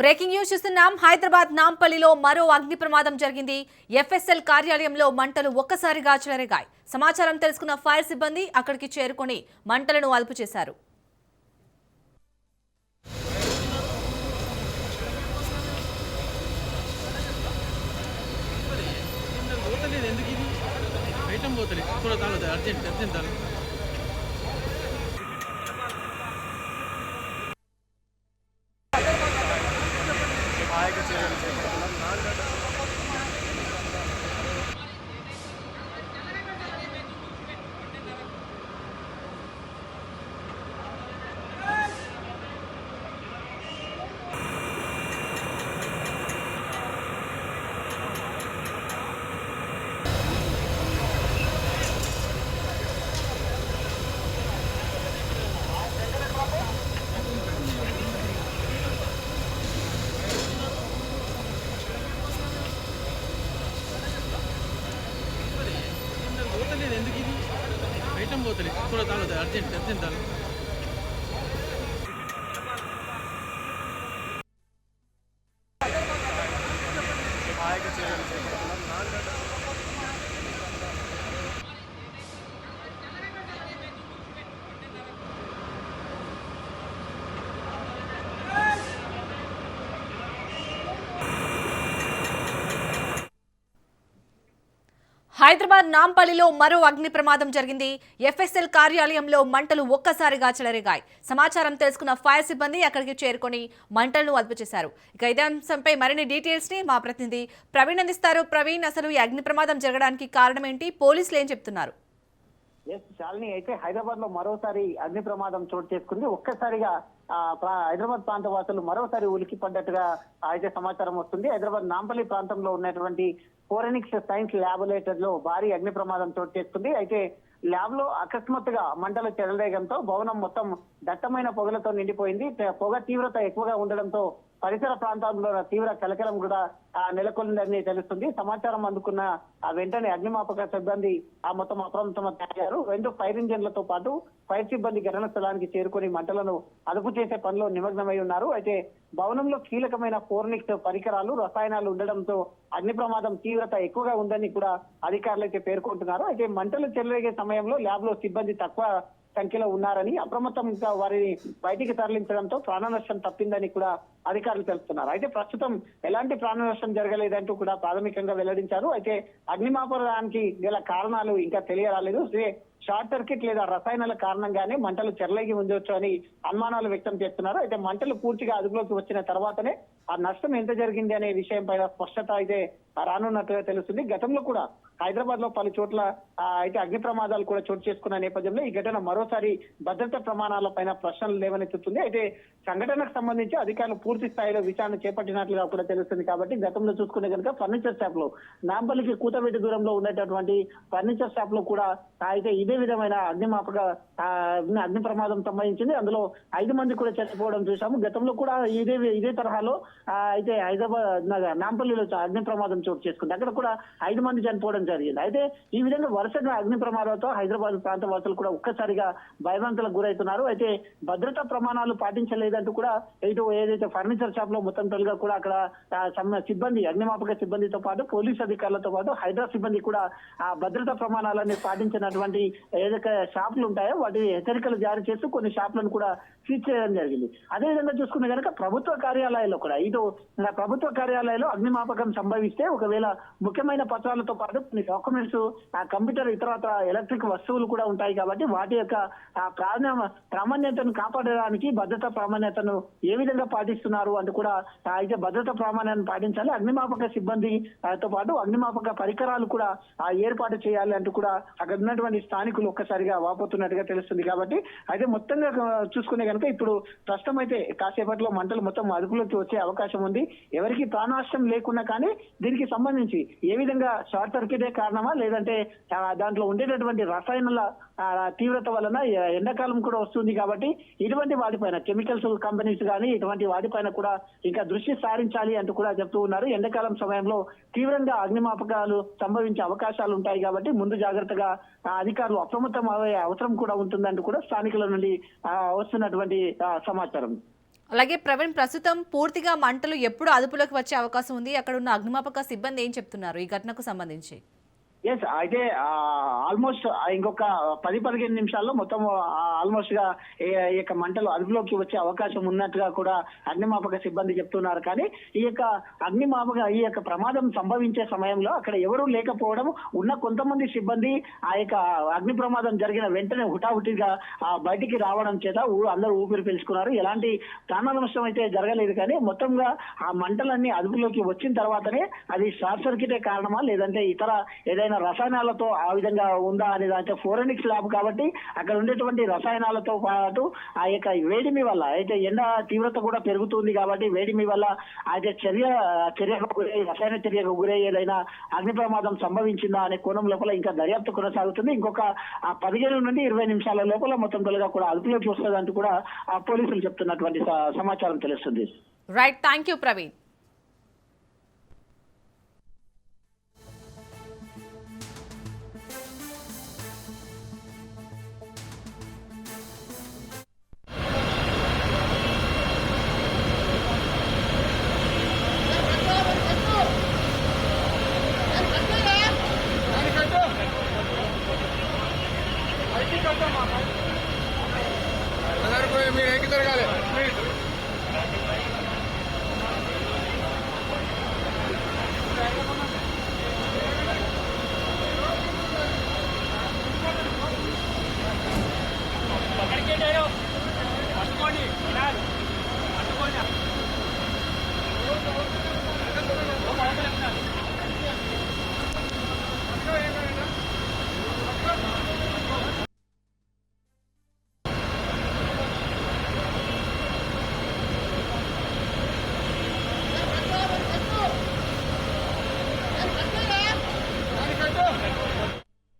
Breaking news చూస్తున్నాం. హైదరాబాద్ నాంపల్లిలో మరో అగ్ని ప్రమాదం జరిగింది. ఎఫ్ఎస్ఎల్ కార్యాలయంలో మంటలు ఒక్కసారిగా చెలరేగాయి. సమాచారం తెలుసుకున్న ఫైర్ సిబ్బంది అక్కడికి చేరుకొని మంటలను అదుపు చేశారు. హైదరాబాద్ నాంపల్లిలో మరో అగ్ని ప్రమాదం జరిగింది. ఎఫ్ఎస్ఎల్ కార్యాలయంలో మంటలు ఒక్కసారిగా చెలరేగాయి. సమాచారం తెలుసుకున్న ఫైర్ సిబ్బంది అక్కడికి చేరుకొని మంటలను అదుపు చేశారు. ఇక ఇదే అంశంపై మరిన్ని డీటెయిల్స్ ని మా ప్రతినిధి ప్రవీణ్ అందిస్తారు. ప్రవీణ్, అసలు ఈ అగ్ని ప్రమాదం జరగడానికి కారణం ఏంటి? పోలీసులు ఏం చెప్తున్నారు? శాలిని, అయితే హైదరాబాద్ లో మరోసారి అగ్ని ప్రమాదం చోటు చేసుకుంది. ఒక్కసారిగా హైదరాబాద్ ప్రాంత వాసులు మరోసారి ఉలికి పడ్డట్టుగా అయితే సమాచారం వస్తుంది. హైదరాబాద్ నాంపల్లి ప్రాంతంలో ఉన్నటువంటి ఫోరెనిక్స్ సైన్స్ ల్యాబొరేటరీ లో భారీ అగ్ని ప్రమాదం చోటు చేసుకుంది. అయితే ల్యాబ్ లో అకస్మాత్తుగా మంటలు చెలరేగడంతో భవనం మొత్తం దట్టమైన పొగలతో నిండిపోయింది. పొగ తీవ్రత ఎక్కువగా ఉండడంతో పరిసర ప్రాంతాల్లో తీవ్ర కలకలం కూడా నెలకొందని తెలుస్తుంది. సమాచారం అందుకున్న వెంటనే అగ్నిమాపక సిబ్బంది మొత్తం అప్రమత్తమయ్యారు. 2 ఫైర్ ఇంజన్లతో పాటు ఫైర్ సిబ్బంది ఘటనా స్థలానికి చేరుకుని మంటలను అదుపు చేసే పనిలో నిమగ్నమై ఉన్నారు. అయితే భవనంలో కీలకమైన ఫోర్నిక్స్ పరికరాలు, రసాయనాలు ఉండడంతో అగ్ని ప్రమాదం తీవ్రత ఎక్కువగా ఉందని కూడా అధికారులు అయితే పేర్కొంటున్నారు. అయితే మంటలు చెలరేగే సమయంలో ల్యాబ్ లో సిబ్బంది తక్కువ సంఖ్యలో ఉన్నారని, అప్రమత్తంగా వారిని బయటికి తరలించడంతో ప్రాణ నష్టం తప్పిందని కూడా అధికారులు తెలుపుతున్నారు. అయితే ప్రస్తుతం ఎలాంటి ప్రాణ నష్టం జరగలేదంటూ కూడా ప్రాథమికంగా వెల్లడించారు. అయితే అగ్నిమాపడానికి గల కారణాలు ఇంకా తెలియరాలేదు. షార్ట్ సర్క్యూట్ లేదా రసాయనాల కారణంగానే మంటలు చెలరేగి ఉండొచ్చు అని అనుమానాలు వ్యక్తం చేస్తున్నారు. అయితే మంటలు పూర్తిగా అదుపులోకి వచ్చిన తర్వాతనే ఆ నష్టం ఎంత జరిగింది అనే విషయం పైన స్పష్టత అయితే రానున్నట్టుగా తెలుస్తుంది. గతంలో కూడా హైదరాబాద్ లో పలు చోట్ల అయితే అగ్ని ప్రమాదాలు కూడా చోటు చేసుకున్న నేపథ్యంలో ఈ ఘటన మరోసారి భద్రతా ప్రమాణాల పైన ప్రశ్నలు లేవనెత్తుతుంది. అయితే సంఘటనకు సంబంధించి అధికారులు పూర్తి స్థాయిలో విచారణ చేపట్టినట్లుగా కూడా తెలుస్తుంది. కాబట్టి గతంలో చూసుకునే కనుక ఫర్నిచర్ షాప్ లో నాంపల్లికి కూతబెట్టి దూరంలో ఉండేటటువంటి ఫర్నిచర్ షాప్ లో కూడా అయితే ఇదే విధమైన అగ్ని ప్రమాదం సంభవించింది. అందులో 5 మంది కూడా చనిపోవడం చూసాము. గతంలో కూడా ఇదే తరహాలో అయితే హైదరాబాద్ నాంపల్లిలో అగ్ని ప్రమాదం చోటు చేసుకుంది. అక్కడ కూడా 5 మంది చనిపోవడం జరిగింది. అయితే ఈ విధంగా వరుసగా అగ్ని ప్రమాదాలతో హైదరాబాద్ ప్రాంత వాసులు కూడా ఒక్కసారిగా భయభ్రాంతులకు గురవుతున్నారు. అయితే భద్రతా ప్రమాణాలు పాటించలేదంటూ కూడా ఏదైతే ఫర్నిచర్ షాప్ లో మొత్తం తొలిగా కూడా అక్కడ సిబ్బంది, అగ్నిమాపక సిబ్బందితో పాటు పోలీస్ అధికారులతో పాటు హైదరాబాద్ సిబ్బంది కూడా ఆ భద్రతా ప్రమాణాలన్నీ పాటించినటువంటి ఏదైతే షాపులు ఉంటాయో వాటి హెచ్చరికలు జారీ చేస్తూ కొన్ని షాపులను కూడా సీజ్ చేయడం జరిగింది. అదేవిధంగా చూసుకునే కనుక ప్రభుత్వ కార్యాలయాల్లో కూడా ప్రభుత్వ కార్యాలయాల్లో అగ్నిమాపకం సంభవిస్తే ఒకవేళ ముఖ్యమైన పత్రాలతో పాటు కొన్ని డాక్యుమెంట్స్, కంప్యూటర్, ఇతరత్ర ఎలక్ట్రిక్ వస్తువులు కూడా ఉంటాయి. కాబట్టి వాటి యొక్క ప్రామాణ్యతను కాపాడడానికి భద్రతా ప్రామాణ్యతను ఏ విధంగా పాటిస్తున్నారు అంటూ కూడా అయితే భద్రతా ప్రామాణ్యాన్ని పాటించాలి. అగ్నిమాపక సిబ్బందితో పాటు అగ్నిమాపక పరికరాలు కూడా ఏర్పాటు చేయాలి అంటూ కూడా అక్కడ ఉన్నటువంటి స్థానిక స్థానికులు ఒక్కసారిగా వాపోతున్నట్టుగా తెలుస్తుంది. కాబట్టి అయితే మొత్తంగా చూసుకునే కనుక ఇప్పుడు ప్రస్తుతం అయితే కాసేపట్లో మంటలు మొత్తం అదుపులోకి వచ్చే అవకాశం ఉంది. ఎవరికి ప్రాణనష్టం లేకున్నా కానీ దీనికి సంబంధించి ఏ విధంగా షార్ట్ సర్క్యూటే కారణమా లేదంటే దాంట్లో ఉండేటటువంటి రసాయనాల తీవ్రత వలన ఎండాకాలం కూడా వస్తుంది కాబట్టి ఇటువంటి వాటిపైన కెమికల్స్ కంపెనీస్ కానీ ఇటువంటి వాటిపైన కూడా ఇంకా దృష్టి సారించాలి అంటూ కూడా చెప్తూ ఉన్నారు. ఎండాకాలం సమయంలో తీవ్రంగా అగ్నిమాపకాలు సంభవించే అవకాశాలు ఉంటాయి కాబట్టి ముందు జాగ్రత్తగా అధికారులు అప్రమత్తం అయ్యే అవసరం కూడా ఉంటుందంటూ కూడా స్థానికుల నుండి వస్తున్నటువంటి సమాచారం. అలాగే ప్రవీణ్, ప్రస్తుతం పూర్తిగా మంటలు ఎప్పుడు అదుపులోకి వచ్చే అవకాశం ఉంది? అక్కడ ఉన్న అగ్నిమాపక సిబ్బంది ఏం చెప్తున్నారు ఈ ఘటనకు సంబంధించి? ఎస్, అయితే ఆల్మోస్ట్ ఇంకొక 10-15 నిమిషాల్లో మొత్తం ఆల్మోస్ట్ గా ఈ యొక్క మంటలు అదుపులోకి వచ్చే అవకాశం ఉన్నట్టుగా కూడా అగ్నిమాపక సిబ్బంది చెప్తున్నారు. కానీ ఈ యొక్క ప్రమాదం సంభవించే సమయంలో అక్కడ ఎవరూ లేకపోవడం, ఉన్న కొంతమంది సిబ్బంది ఆ యొక్క అగ్ని ప్రమాదం జరిగిన వెంటనే హుటాహుటిగా బయటికి రావడం చేత అందరూ ఊపిరి పీల్చుకున్నారు. ఎలాంటి ప్రాణ నష్టం అయితే జరగలేదు. కానీ మొత్తంగా ఆ మంటలన్నీ అదుపులోకి వచ్చిన తర్వాతనే అది షార్ట్ సర్క్యూటే కారణమా లేదంటే ఇతర ఏదైనా రసాయనాలతో ఆ విధంగా ఉందా అనేది, అంటే ఫోరెనిక్స్ ల్యాబ్ కాబట్టి అక్కడ ఉండేటువంటి రసాయనాలతో పాటు ఆ యొక్క వేడిమి వల్ల అయితే ఎండ తీవ్రత కూడా పెరుగుతుంది కాబట్టి వేడిమి వల్ల అయితే చర్యకు గురై రసాయన చర్యకు గురై ఏదైనా అగ్ని ప్రమాదం సంభవించిందా అనే కోణం లోపల ఇంకా దర్యాప్తు కొనసాగుతుంది. ఇంకొక 15 నుండి 20 నిమిషాల లోపల మొత్తం తొలగా కూడా అదుపులోకి వస్తుందంటూ కూడా పోలీసులు చెప్తున్నటువంటి సమాచారం తెలుస్తుంది. Right, thank you Praveen. మీరు ఎక్కి తిరగాలి. పట్టుకోండి.